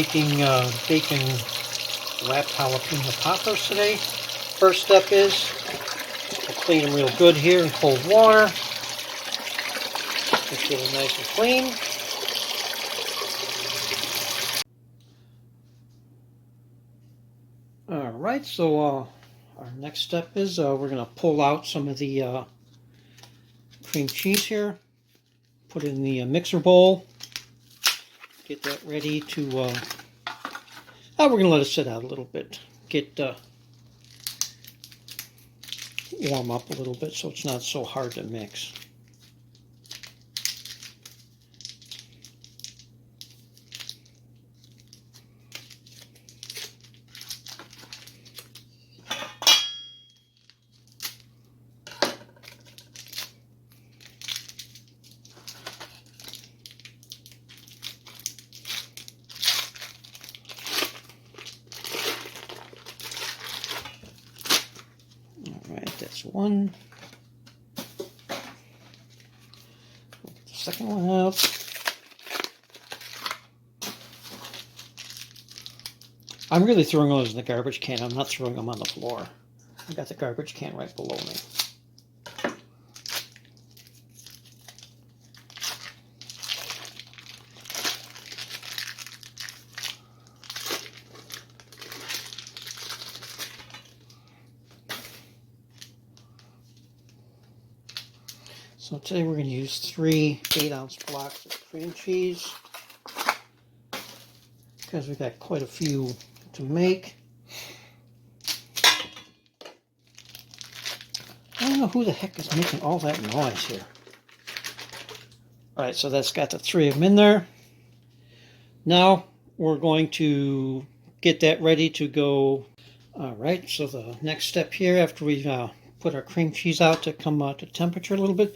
making bacon wrapped jalapeno poppers today. First step is to clean them real good here in cold water. Make sure they're nice and clean. Alright, so our next step is we're going to pull out some of the cream cheese here. Put it in the mixer bowl. Get that ready to, we're going to let it sit out a little bit. Get warm up a little bit so it's not so hard to mix. That's one. Get the second one out. I'm really throwing those in the garbage can. I'm not throwing them on the floor. I got the garbage can right below me. So today we're going to use 3 8-ounce blocks of cream cheese because we've got quite a few to make. I don't know who the heck is making all that noise here. Alright, so that's got the 3 of them in there. Now we're going to get that ready to go. Alright, so the next step here after we put our cream cheese out to come to temperature a little bit,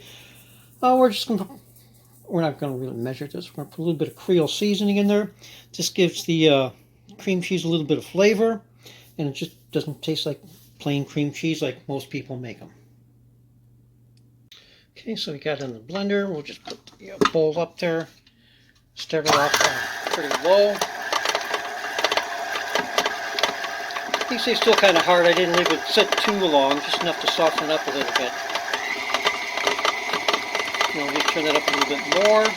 we're not going to really measure this. We're going to put a little bit of Creole seasoning in there. This gives the cream cheese a little bit of flavor, and it just doesn't taste like plain cream cheese like most people make them. Okay, so we got it in the blender. We'll just put the bowl up there. Start it off pretty low. These are still kind of hard. I didn't leave it sit too long, just enough to soften it up a little bit. We'll just turn that up a little bit more.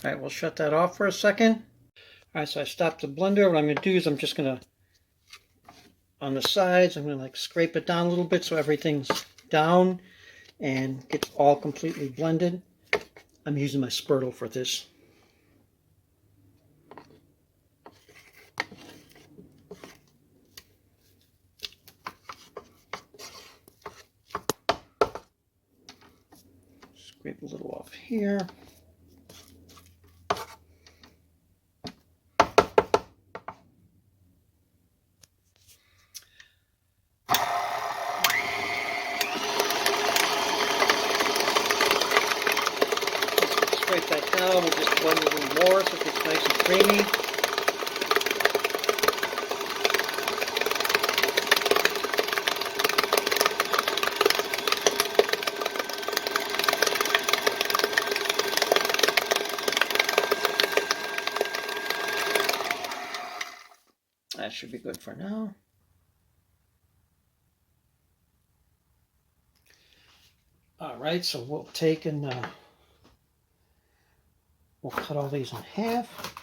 Alright, we'll shut that off for a second. Alright, so I stopped the blender. What I'm going to do is I'm just going to, on the sides, I'm going to scrape it down a little bit so everything's down and gets all completely blended. I'm using my spurtle for this. Scrape a little off here. Scrape that down, we'll just blend it a little more so it gets nice and creamy. That should be good for now. Alright, so we'll take and we'll cut all these in half.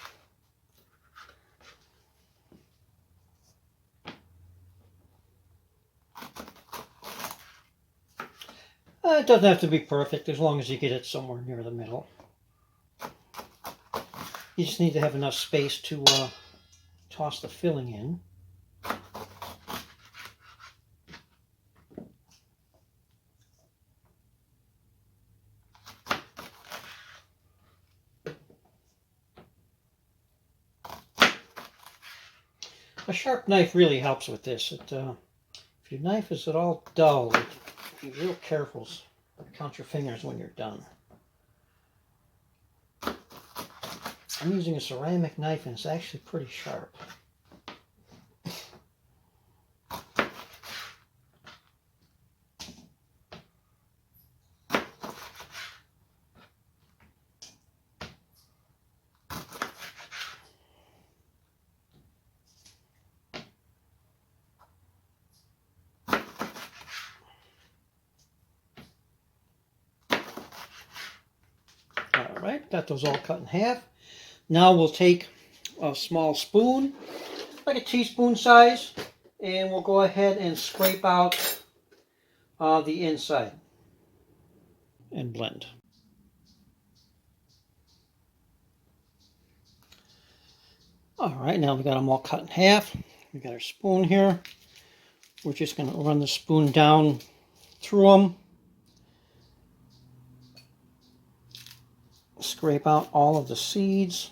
It doesn't have to be perfect as long as you get it somewhere near the middle. You just need to have enough space to toss the filling in. A sharp knife really helps with this. If your knife is at all dull, be real careful. Count your fingers when you're done. I'm using a ceramic knife and it's actually pretty sharp. Alright, got those all cut in half. Now we'll take a small spoon, like a teaspoon size, and we'll go ahead and scrape out the inside and blend. Alright, now we got them all cut in half. We got our spoon here. We're just going to run the spoon down through them. Scrape out all of the seeds,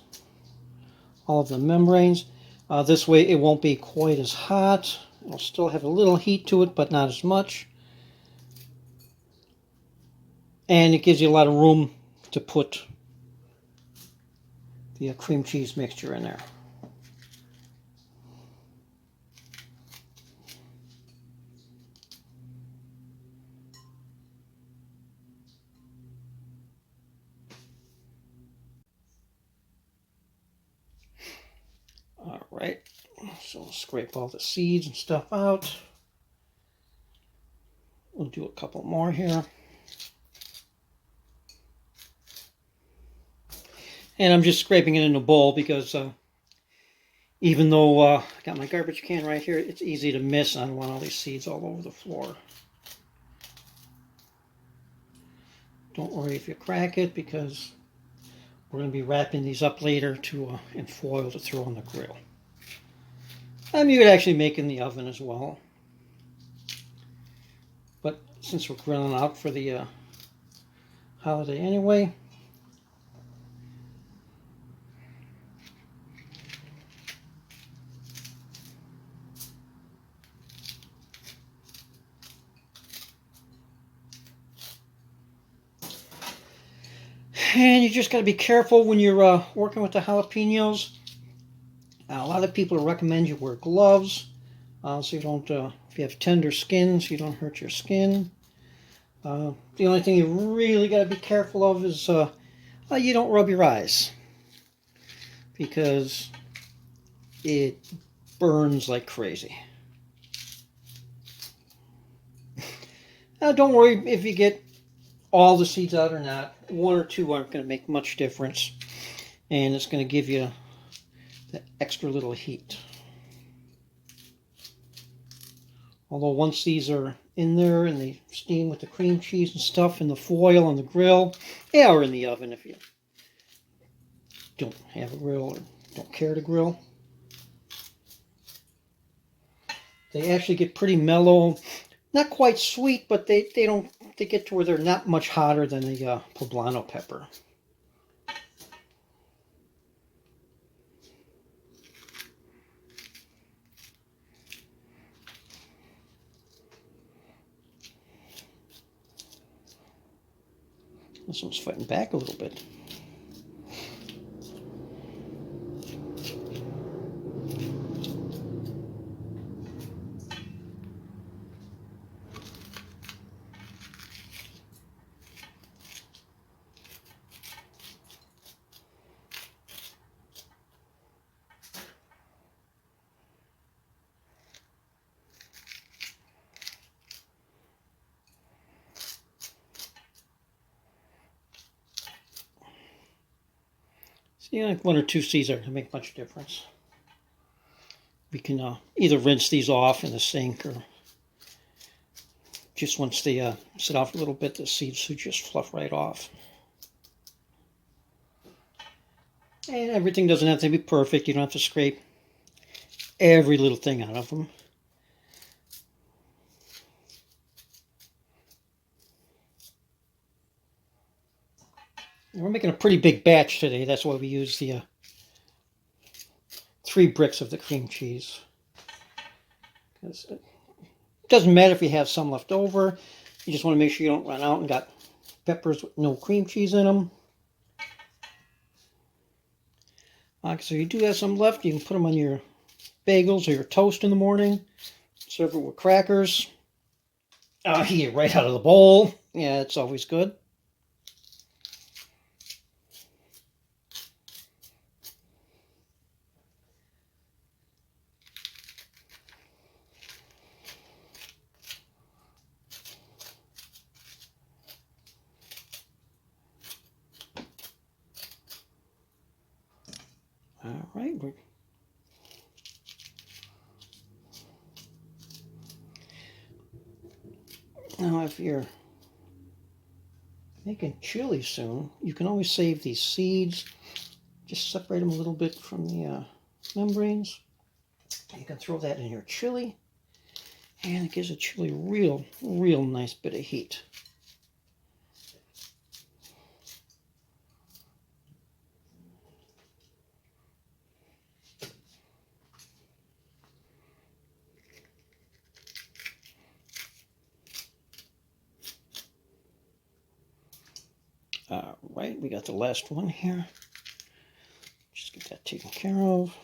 all of the membranes. This way it won't be quite as hot. It'll still have a little heat to it, but not as much. And it gives you a lot of room to put the cream cheese mixture in there. Alright, so we'll scrape all the seeds and stuff out. We'll do a couple more here. And I'm just scraping it in a bowl because even though I got my garbage can right here, it's easy to miss. I don't want all these seeds all over the floor. Don't worry if you crack it because we're going to be wrapping these up later to in foil to throw on the grill. You could actually make in the oven as well. But since we're grilling out for the holiday anyway, and you just got to be careful when you're working with the jalapenos. A lot of people recommend you wear gloves so you don't, if you have tender skin, so you don't hurt your skin. The only thing you really got to be careful of is you don't rub your eyes because it burns like crazy. Now, don't worry if you get all the seeds out or not. One or two aren't going to make much difference, and it's going to give you that extra little heat. Although once these are in there and they steam with the cream cheese and stuff in the foil on the grill, or in the oven if you don't have a grill or don't care to grill, they actually get pretty mellow. Not quite sweet, but they get to where they're not much hotter than the poblano pepper. This one's fighting back a little bit. See, like one or two seeds aren't going to make much difference. We can either rinse these off in the sink or just once they sit off a little bit, the seeds should just fluff right off. And everything doesn't have to be perfect. You don't have to scrape every little thing out of them. We're making a pretty big batch today. That's why we use the 3 bricks of the cream cheese. Because it doesn't matter if you have some left over. You just want to make sure you don't run out and got peppers with no cream cheese in them. So you do have some left. You can put them on your bagels or your toast in the morning. Serve it with crackers. Eat it right out of the bowl. Yeah, it's always good. All right. Now, if you're making chili soon, you can always save these seeds. Just separate them a little bit from the membranes. You can throw that in your chili, and it gives the chili real nice bit of heat. All right, we got the last one here. Just get that taken care of.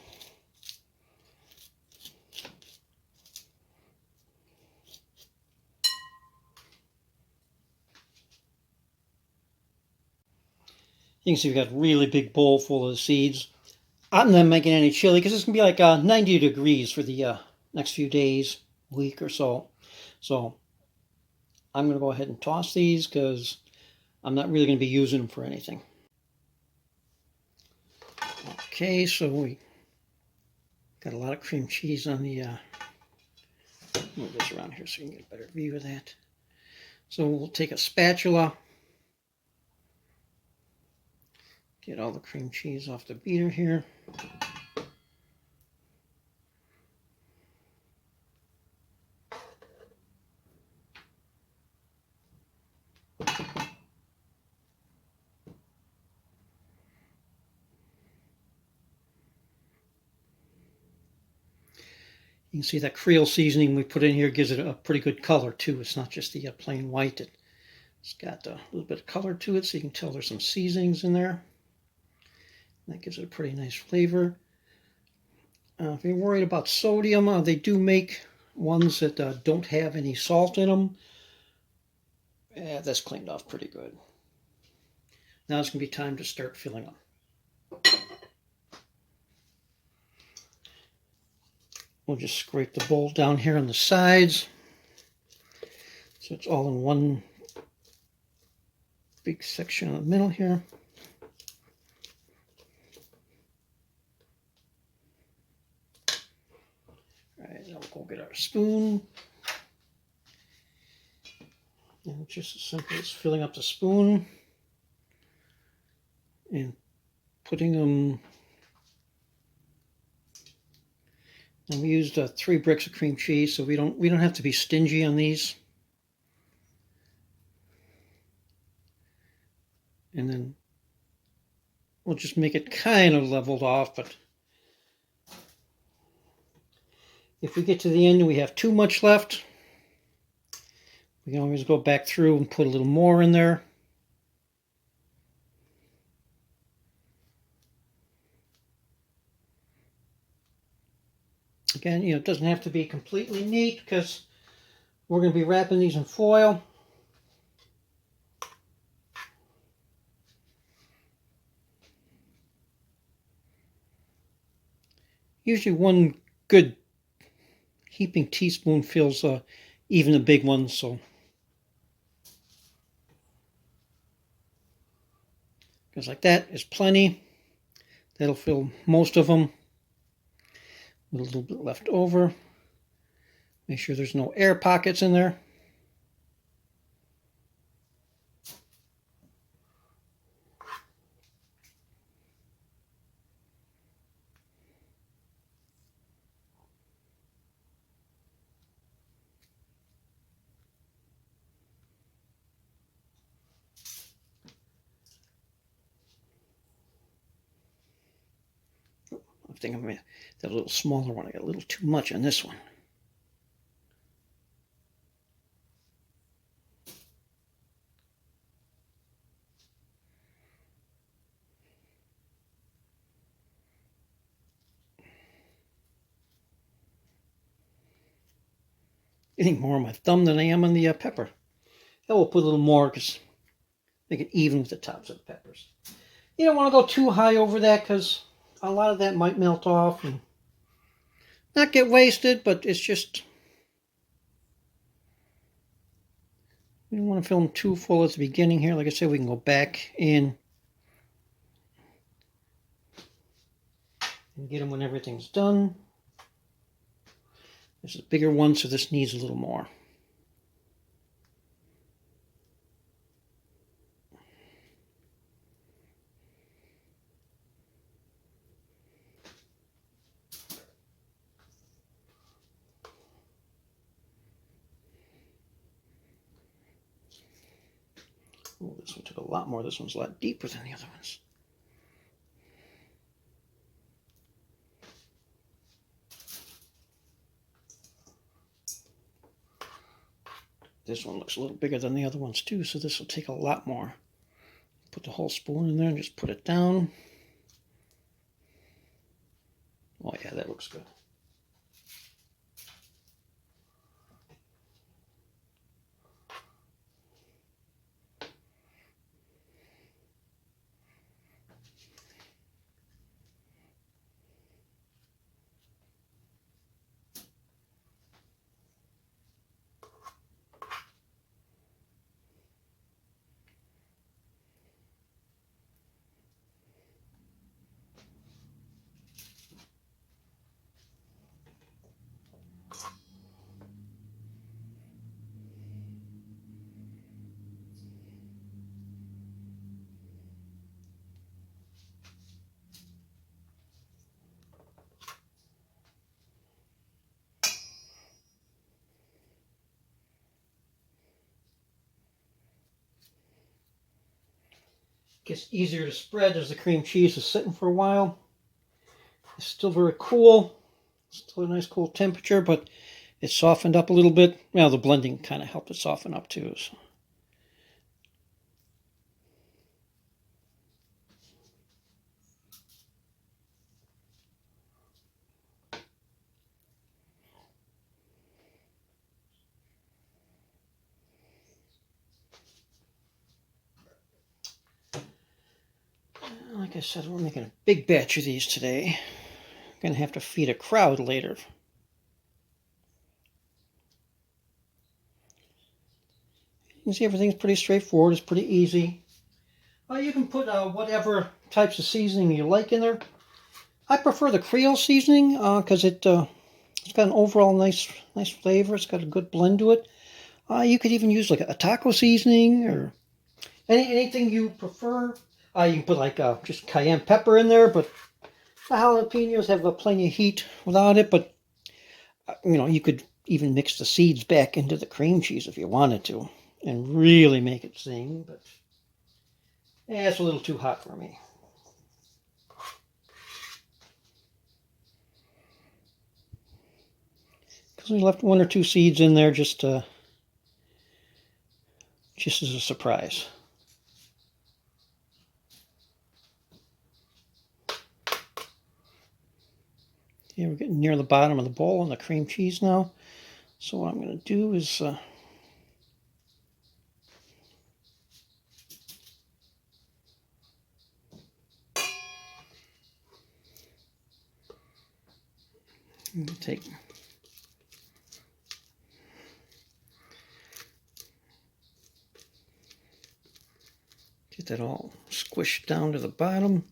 You can see we've got a really big bowl full of seeds. I'm not making any chili because it's going to be like 90 degrees for the next few days, week or so. So I'm going to go ahead and toss these because I'm not really going to be using them for anything. Okay, so we got a lot of cream cheese on the, move this around here so you can get a better view of that. So we'll take a spatula, get all the cream cheese off the beater here. You can see that Creole seasoning we put in here gives it a pretty good color too. It's not just the plain white. It's got a little bit of color to it, so you can tell there's some seasonings in there. That gives it a pretty nice flavor. If you're worried about sodium, they do make ones that don't have any salt in them. That's cleaned off pretty good. Now it's going to be time to start filling them. We'll just scrape the bowl down here on the sides so it's all in one big section in the middle here. All right, now we'll go get our spoon. And it's just as simple as filling up the spoon and putting them. And we used 3 bricks of cream cheese, so we don't have to be stingy on these. And then we'll just make it kind of leveled off, but if we get to the end and we have too much left, we can always go back through and put a little more in there. Again, it doesn't have to be completely neat because we're going to be wrapping these in foil. Usually one good heaping teaspoon fills even the big ones, so because like that is plenty. That'll fill most of them. With a little bit left over. Make sure there's no air pockets in there. I think I'm going to that little smaller one. I got a little too much on this one. getting more on my thumb than I am on the pepper. I will put a little more because make it even with the tops of the peppers. You don't want to go too high over that because a lot of that might melt off and not get wasted, but it's just, we don't want to fill them too full at the beginning here. Like I said, we can go back in and get them when everything's done. This is a bigger one, so this needs a little more. Oh, this one took a lot more. This one's a lot deeper than the other ones. This one looks a little bigger than the other ones too, so this will take a lot more. Put the whole spoon in there and just put it down. Oh yeah, that looks good. Gets easier to spread as the cream cheese is sitting for a while. It's still very cool. Still a nice cool temperature, but it's softened up a little bit. Well, the blending kind of helped it soften up too. So. Like I said, we're making a big batch of these today. I'm going to have to feed a crowd later. You can see everything's pretty straightforward. It's pretty easy. You can put whatever types of seasoning you like in there. I prefer the Creole seasoning because it's got an overall nice flavor. It's got a good blend to it. You could even use like a taco seasoning or anything you prefer. You can put like just cayenne pepper in there, but the jalapenos have plenty of heat without it. But you could even mix the seeds back into the cream cheese if you wanted to, and really make it sing. But it's a little too hot for me. Because we left one or two seeds in there just as a surprise. Yeah, we're getting near the bottom of the bowl on the cream cheese now. So what I'm going to do is get that all squished down to the bottom.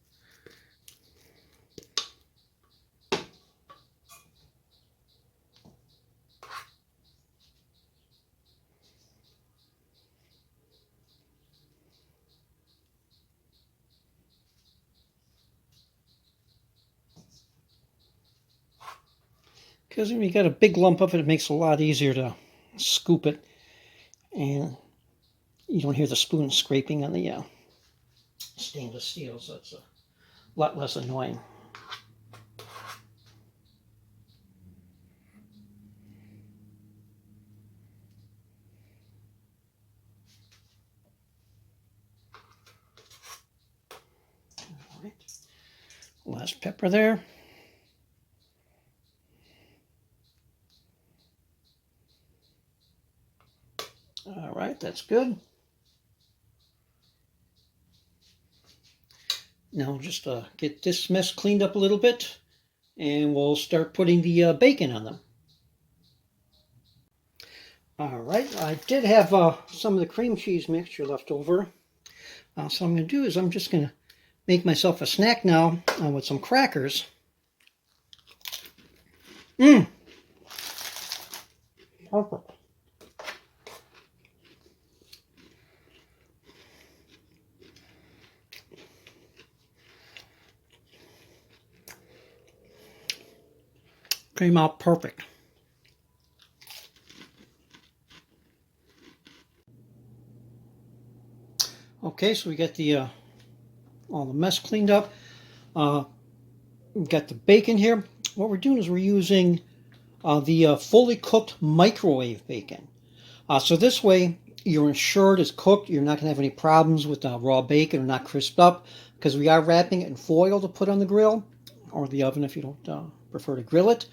Because when you got a big lump of it, it makes it a lot easier to scoop it, and you don't hear the spoon scraping on the stainless steel, so it's a lot less annoying. All right, last pepper there. . That's good. Now just get this mess cleaned up a little bit, and we'll start putting the bacon on them. All right, I did have some of the cream cheese mixture left over. So I'm going to do is I'm just going to make myself a snack now with some crackers. Mmm. Perfect. Came out perfect. Okay, so we got the all the mess cleaned up. We've got the bacon here. What we're doing is we're using the fully cooked microwave bacon. So this way you're ensured it's cooked. You're not going to have any problems with raw bacon or not crisped up, because we are wrapping it in foil to put on the grill or the oven if you don't prefer to grill it.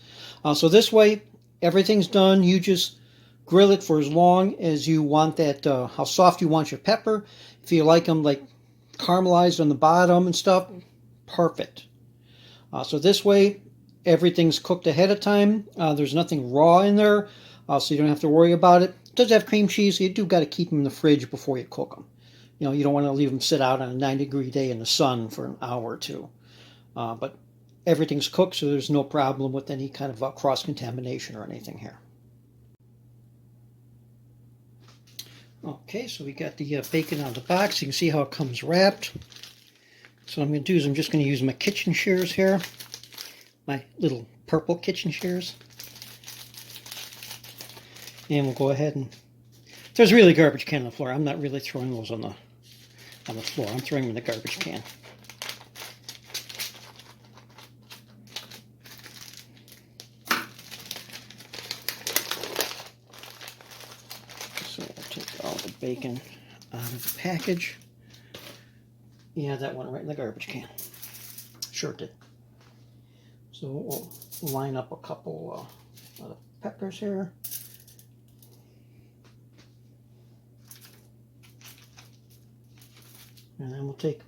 So this way everything's done. You just grill it for as long as you want that, how soft you want your pepper. If you like them like caramelized on the bottom and stuff, perfect. So this way everything's cooked ahead of time. There's nothing raw in there, so you don't have to worry about it. It does have cream cheese, so you do got to keep them in the fridge before you cook them. You know, you don't want to leave them sit out on a 90-degree day in the sun for an hour or two. But everything's cooked, so there's no problem with any kind of cross-contamination or anything here. Okay, so we got the bacon out of the box. You can see how it comes wrapped. So what I'm going to do is I'm just going to use my kitchen shears here. My little purple kitchen shears. And we'll go ahead and... There's really a garbage can on the floor. I'm not really throwing those on the floor. I'm throwing them in the garbage can. So we'll take all the bacon out of the package. Yeah, that went right in the garbage can. Sure did. So we'll line up a couple of peppers here. And then we'll take,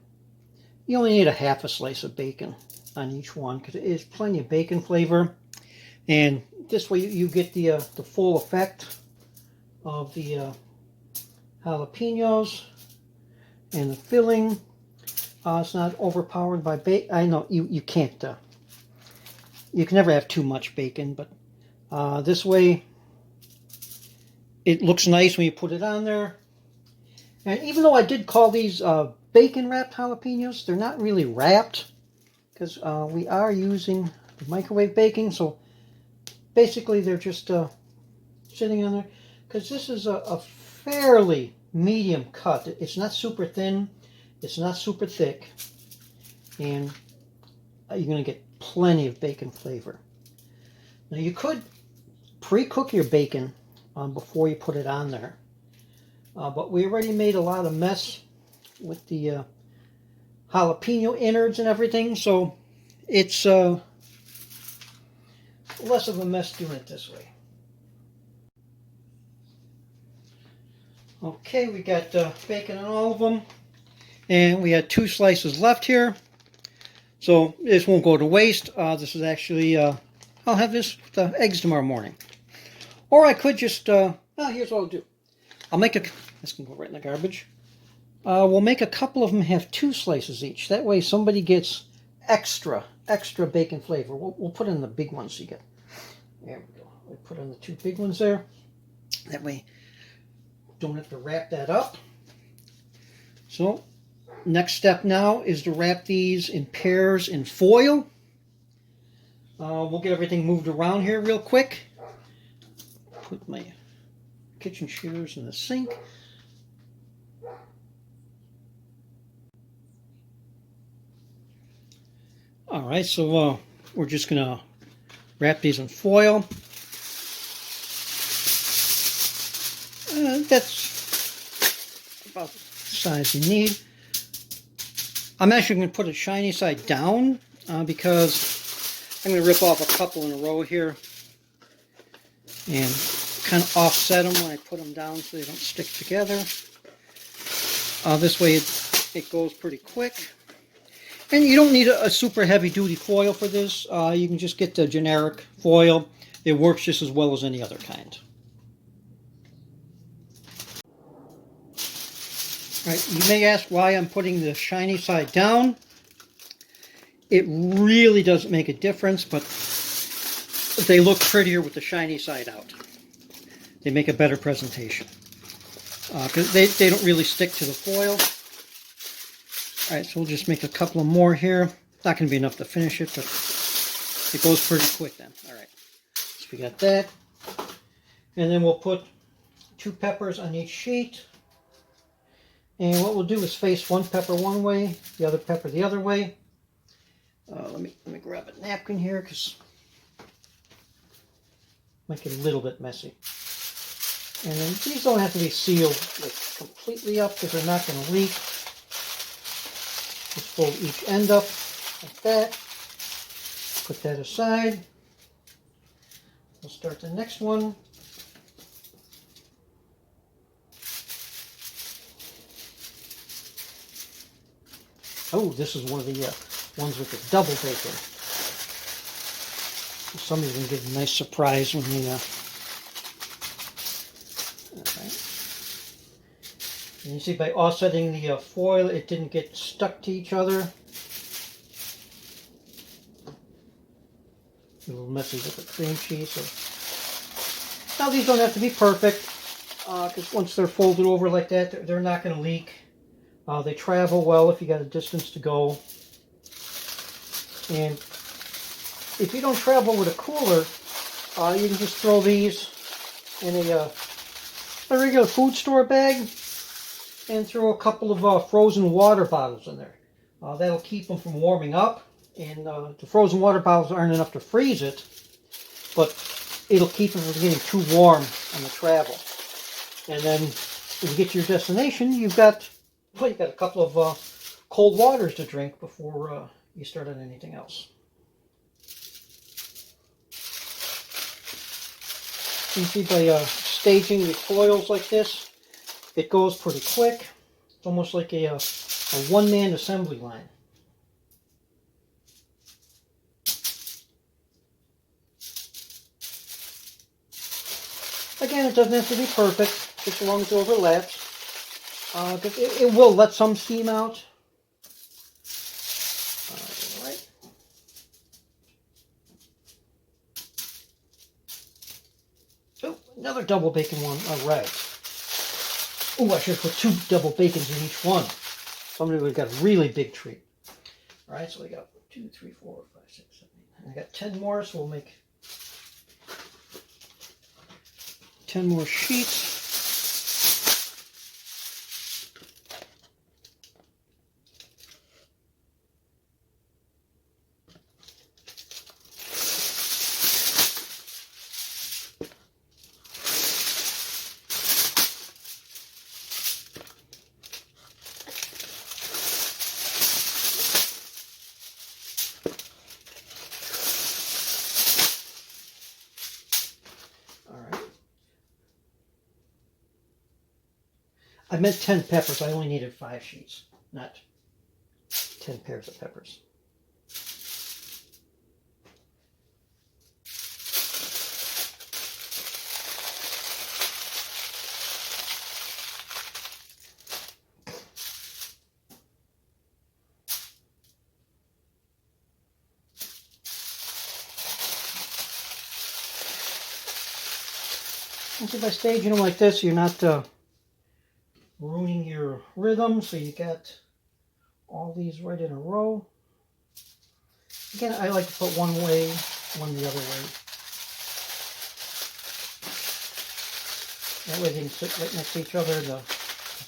you only need a half a slice of bacon on each one because it is plenty of bacon flavor. And this way you get the full effect of the jalapenos and the filling. It's not overpowered by bacon. I know you can't, you can never have too much bacon, but this way it looks nice when you put it on there. And even though I did call these bacon wrapped jalapenos, they're not really wrapped because we are using the microwave baking. So basically they're just sitting on there because this is a fairly medium cut. It's not super thin. It's not super thick. And you're going to get plenty of bacon flavor. Now you could pre-cook your bacon before you put it on there. But we already made a lot of mess with the jalapeno innards and everything, so it's less of a mess doing it this way. Okay, we got bacon on all of them, and we had 2 slices left here, so this won't go to waste. This is actually, I'll have this with the eggs tomorrow morning. Or I could just, here's what I'll do. I'll make this can go right in the garbage. We'll make a couple of them have 2 slices each. That way somebody gets extra bacon flavor. We'll put in the big ones so you get, there we go. We'll put in the 2 big ones there. That way don't have to wrap that up. So next step now is to wrap these in pairs in foil. We'll get everything moved around here real quick. Put my kitchen shears in the sink. All right, so we're just gonna wrap these in foil. That's about the size you need. I'm actually going to put it shiny side down because I'm going to rip off a couple in a row here and kind of offset them when I put them down so they don't stick together. This way it goes pretty quick. And you don't need a super heavy duty foil for this. You can just get the generic foil. It works just as well as any other kind. Right, you may ask why I'm putting the shiny side down. It really doesn't make a difference, but they look prettier with the shiny side out. They make a better presentation. Because they don't really stick to the foil. Alright, so we'll just make a couple of more here. Not going to be enough to finish it, but it goes pretty quick then. Alright, so we got that. And then we'll put 2 peppers on each sheet. And what we'll do is face one pepper one way, the other pepper the other way. Let me grab a napkin here because it might get a little bit messy. And then these don't have to be sealed like completely up because they're not going to leak. Just fold each end up like that. Put that aside. We'll start the next one. Oh, this is one of the ones with the double bacon. Somebody's going to get a nice surprise when they... Alright. And you see by offsetting the foil, it didn't get stuck to each other. A little messy with the cream cheese. So. Now these don't have to be perfect, because once they're folded over like that, they're not going to leak. They travel well if you got a distance to go. And if you don't travel with a cooler, you can just throw these in a regular food store bag and throw a couple of frozen water bottles in there. That'll keep them from warming up. And the frozen water bottles aren't enough to freeze it, but it'll keep them from getting too warm on the travel. And then when you get to your destination, you've got a couple of cold waters to drink before you start on anything else. You see by staging the foils like this, it goes pretty quick. It's almost like a one-man assembly line. Again, it doesn't have to be perfect, just as long as it overlaps. It will let some steam out. Alright. Oh, another double bacon one. Alright. Oh, I should put 2 double bacons in each one. Somebody would have got a really big treat. Alright, so we got 2, 3, 4, 5, 6, 7, 8. I got 10 more, so we'll make 10 more sheets. I meant 10 peppers. I only needed 5 sheets, not 10 pairs of peppers. And so by staging them like this, you're not ruining your rhythm, so you got all these right in a row. Again, I like to put one way, one the other way. That way they can sit right next to each other. The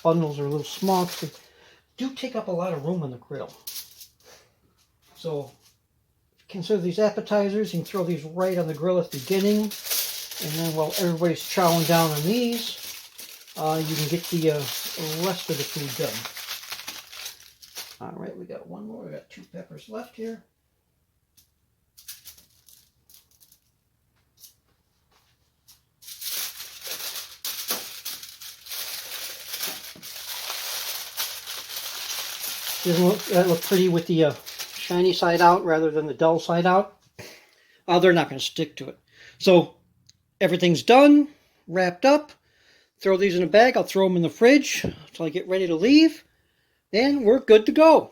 bundles are a little small. They do take up a lot of room on the grill. So consider these appetizers. You can throw these right on the grill at the beginning. And then while everybody's chowing down on these, you can get the rest of the food done. All right, we got one more. We got 2 peppers left here. Doesn't that look pretty with the shiny side out rather than the dull side out? They're not going to stick to it. So everything's done, wrapped up. Throw these in a bag. I'll throw them in the fridge until I get ready to leave. And we're good to go.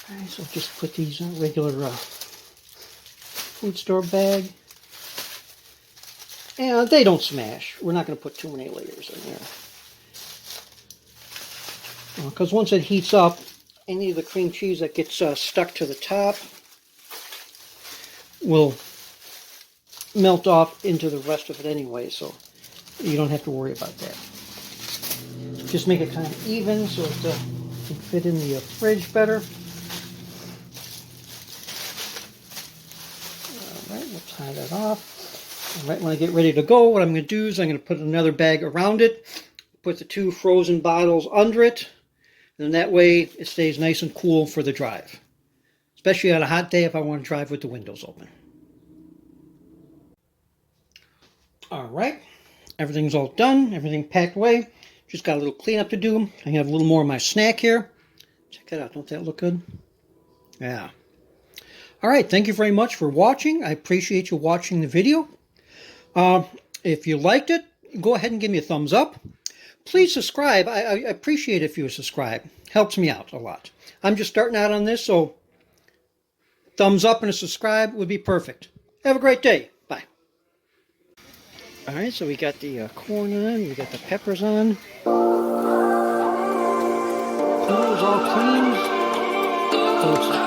Alright, so just put these in a regular food store bag. And they don't smash. We're not going to put too many layers in there. Because once it heats up, any of the cream cheese that gets stuck to the top will melt off into the rest of it anyway, so you don't have to worry about that. Just make it kind of even so it can fit in the fridge better. Alright, we'll tie that off. Alright, when I get ready to go, what I'm going to do is I'm going to put another bag around it, put the 2 frozen bottles under it, and that way it stays nice and cool for the drive. Especially on a hot day if I want to drive with the windows open. Alright, everything's all done, everything packed away. Just got a little cleanup to do. I have a little more of my snack here. Check that out, don't that look good? Yeah. Alright, thank you very much for watching. I appreciate you watching the video. If you liked it, go ahead and give me a thumbs up. Please subscribe. I appreciate it if you subscribe. Helps me out a lot. I'm just starting out on this, so thumbs up and a subscribe would be perfect. Have a great day. Bye. Alright, so we got the corn on, we got the peppers on. Those all clean. So it's